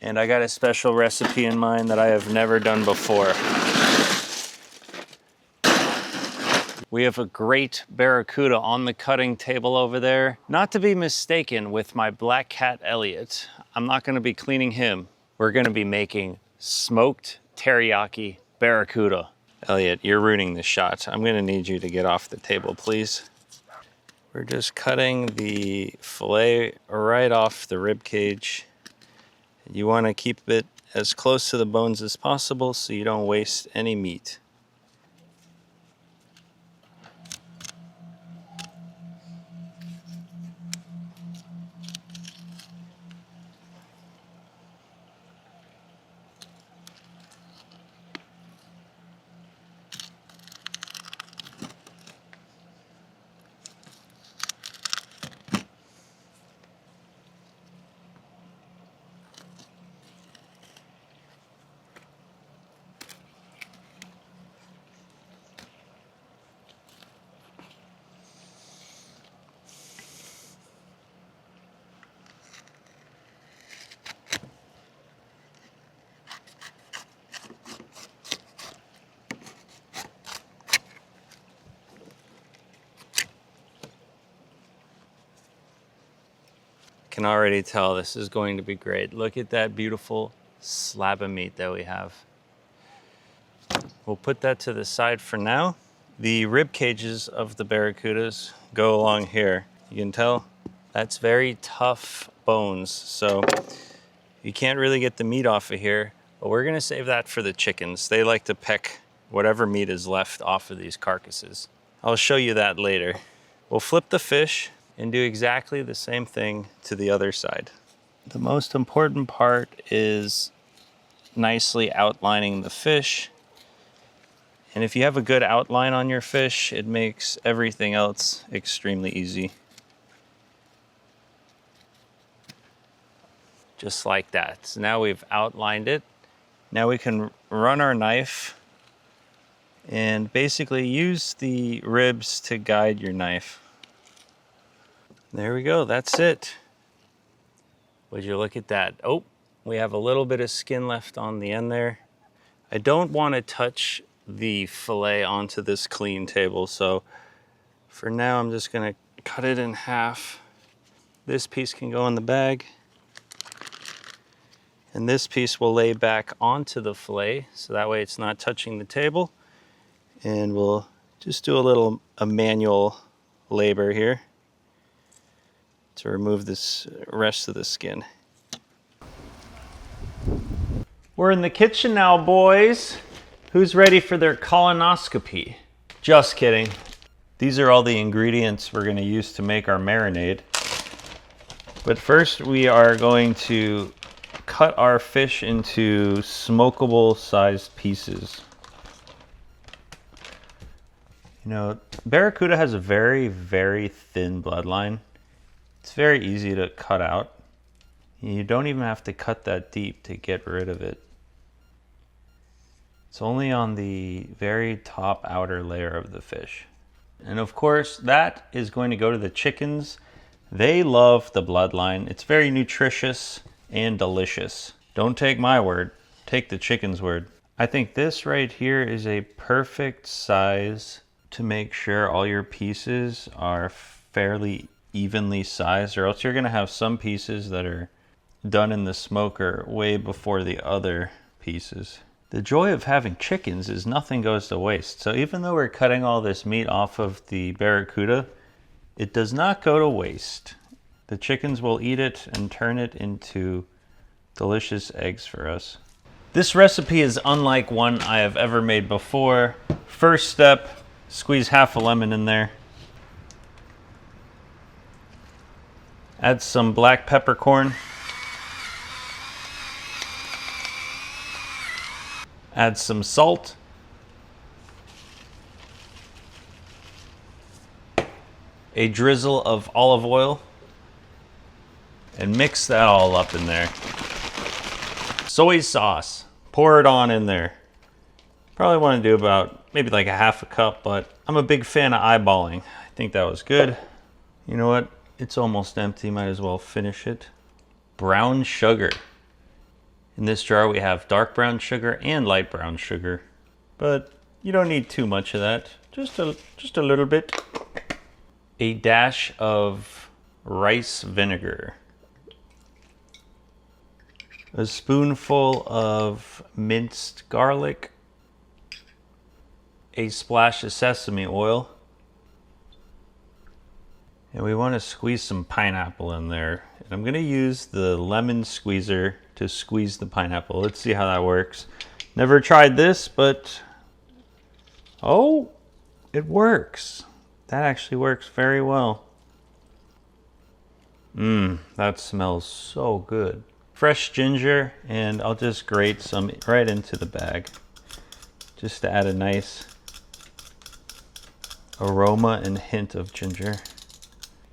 And I got a special recipe in mind that I have never done before. We have a great barracuda on the cutting table over there. Not to be mistaken with my black cat, Elliot. I'm not gonna be cleaning him. We're gonna be making smoked teriyaki barracuda. Elliot, you're ruining the shot. I'm gonna need you to get off the table, please. We're just cutting the filet right off the rib cage. You wanna keep it as close to the bones as possible so you don't waste any meat. Can already tell this is going to be great. Look at that beautiful slab of meat that we have. We'll put that to the side for now. The rib cages of the barracudas go along here. You can tell that's very tough bones, so you can't really get the meat off of here, but we're gonna save that for the chickens. They like to peck whatever meat is left off of these carcasses. I'll show you that later. We'll flip the fish and do exactly the same thing to the other side. The most important part is nicely outlining the fish. And if you have a good outline on your fish, it makes everything else extremely easy. Just like that. So now we've outlined it. Now we can run our knife and basically use the ribs to guide your knife. There we go, that's it. Would you look at that? Oh, we have a little bit of skin left on the end there. I don't want to touch the fillet onto this clean table, so for now I'm just gonna cut it in half. This piece can go in the bag, and this piece will lay back onto the fillet, so that way it's not touching the table. And we'll just do a manual labor here to remove this rest of the skin. We're in the kitchen now, boys. Who's ready for their colonoscopy? Just kidding. These are all the ingredients we're gonna use to make our marinade. But first we are going to cut our fish into smokable sized pieces. You know, barracuda has a very, very thin bloodline. It's very easy to cut out. You don't even have to cut that deep to get rid of it. It's only on the very top outer layer of the fish. And of course, that is going to go to the chickens. They love the bloodline. It's very nutritious and delicious. Don't take my word, take the chicken's word. I think this right here is a perfect size to make sure all your pieces are fairly evenly sized, or else you're gonna have some pieces that are done in the smoker way before the other pieces. The joy of having chickens is nothing goes to waste. So even though we're cutting all this meat off of the barracuda, it does not go to waste. The chickens will eat it and turn it into delicious eggs for us. This recipe is unlike one I have ever made before. First step, squeeze half a lemon in there. Add some black peppercorn. Add some salt. A drizzle of olive oil. And mix that all up in there. Soy sauce. Pour it on in there. Probably want to do about maybe like a half a cup, but I'm a big fan of eyeballing. I think that was good. You know what? It's almost empty, might as well finish it. Brown sugar. In this jar we have dark brown sugar and light brown sugar, but you don't need too much of that, just a little bit. A dash of rice vinegar. A spoonful of minced garlic. A splash of sesame oil. And we want to squeeze some pineapple in there. And I'm going to use the lemon squeezer to squeeze the pineapple. Let's see how that works. Never tried this, but oh, it works. That actually works very well. That smells so good. Fresh ginger, and I'll just grate some right into the bag just to add a nice aroma and hint of ginger.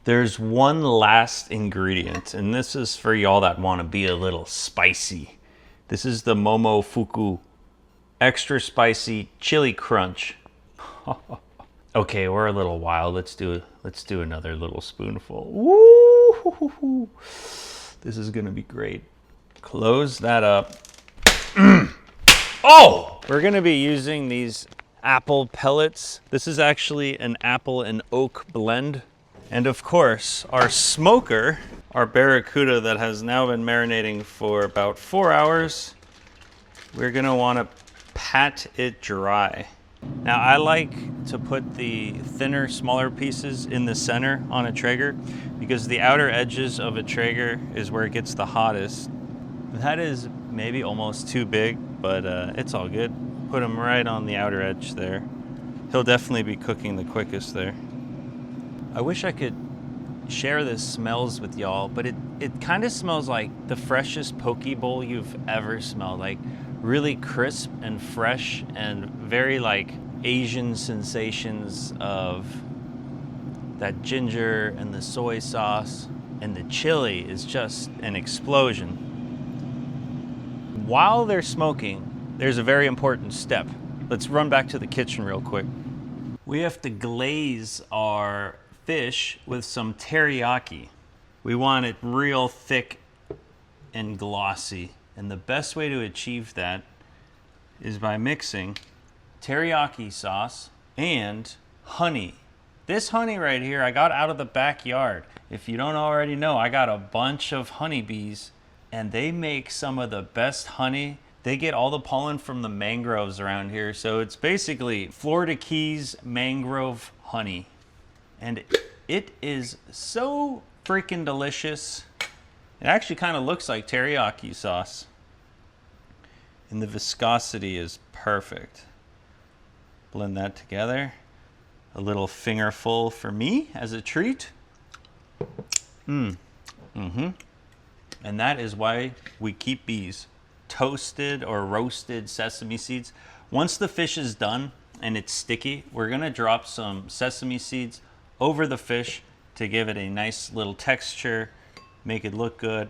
There's one last ingredient, and this is for y'all that want to be a little spicy. This is the Momofuku extra spicy chili crunch. Okay, we're a little wild. Let's do another little spoonful. Woo! This is gonna be great. Close that up. Oh! We're gonna be using these apple pellets. This is actually an apple and oak blend. And of course, our smoker, our Barracuda that has now been marinating for about 4 hours, we're gonna wanna pat it dry. Now I like to put the thinner, smaller pieces in the center on a Traeger because the outer edges of a Traeger is where it gets the hottest. That is maybe almost too big, but it's all good. Put them right on the outer edge there. He'll definitely be cooking the quickest there. I wish I could share the smells with y'all, but it kind of smells like the freshest poke bowl you've ever smelled. Like really crisp and fresh and very like Asian sensations of that ginger and the soy sauce, and the chili is just an explosion. While they're smoking, there's a very important step. Let's run back to the kitchen real quick. We have to glaze our fish with some teriyaki. We want it real thick and glossy. And the best way to achieve that is by mixing teriyaki sauce and honey. This honey right here, I got out of the backyard. If you don't already know, I got a bunch of honeybees, and they make some of the best honey. They get all the pollen from the mangroves around here. So it's basically Florida Keys mangrove honey. And it is so freaking delicious. It actually kind of looks like teriyaki sauce. And the viscosity is perfect. Blend that together. A little fingerful for me as a treat. And that is why we keep bees. Toasted or roasted sesame seeds. Once the fish is done and it's sticky, we're gonna drop some sesame seeds over the fish to give it a nice little texture, make it look good,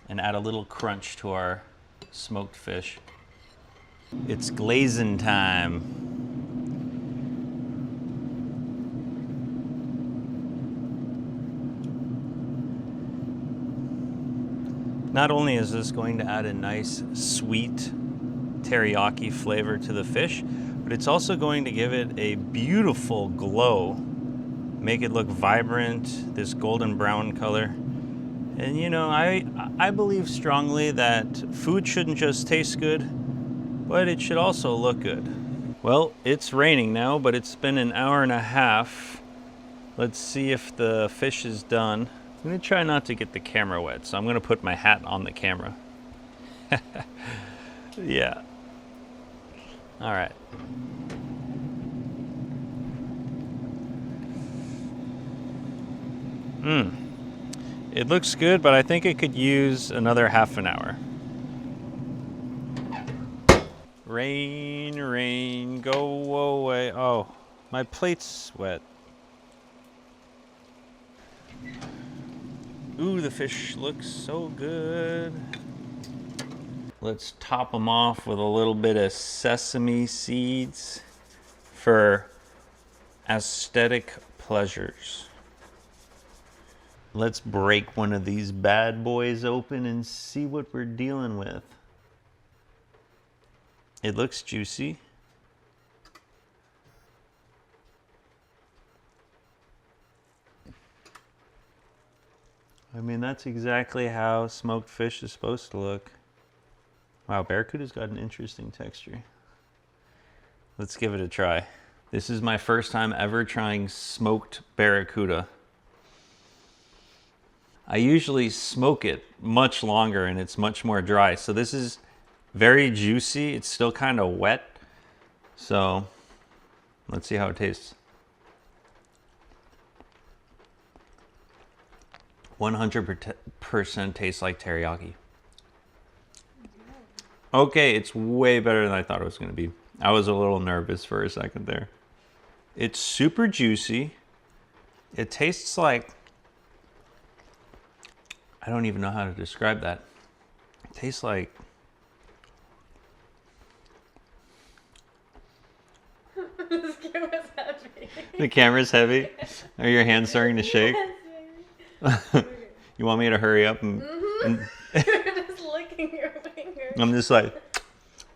and add a little crunch to our smoked fish. It's glazing time. Not only is this going to add a nice sweet teriyaki flavor to the fish, but it's also going to give it a beautiful glow. Make it look vibrant, this golden brown color. And you know, I believe strongly that food shouldn't just taste good, but it should also look good. Well, it's raining now, but it's been an hour and a half. Let's see if the fish is done. I'm gonna try not to get the camera wet, so I'm gonna put my hat on the camera. Yeah. All right. It looks good, but I think it could use another half an hour. Rain, rain, go away. Oh, my plate's wet. Ooh, the fish looks so good. Let's top them off with a little bit of sesame seeds for aesthetic pleasures. Let's break one of these bad boys open and see what we're dealing with. It looks juicy. I mean, that's exactly how smoked fish is supposed to look. Wow, Barracuda's got an interesting texture. Let's give it a try. This is my first time ever trying smoked Barracuda. I usually smoke it much longer and it's much more dry. So this is very juicy. It's still kind of wet. So let's see how it tastes. 100% tastes like teriyaki. Okay, it's way better than I thought it was going to be. I was a little nervous for a second there. It's super juicy. It tastes like, I don't even know how to describe that. It tastes like, This camera's heavy. the camera's heavy. Are your hands starting to shake? You want me to hurry up and You're just licking your fingers. I'm just like,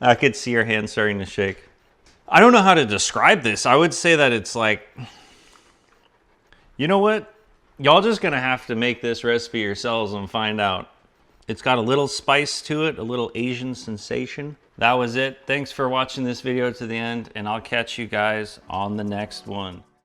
I could see your hands starting to shake. I don't know how to describe this. I would say that it's like, you know what? Y'all just gonna have to make this recipe yourselves and find out. It's got a little spice to it, a little Asian sensation. That was it. Thanks for watching this video to the end, and I'll catch you guys on the next one.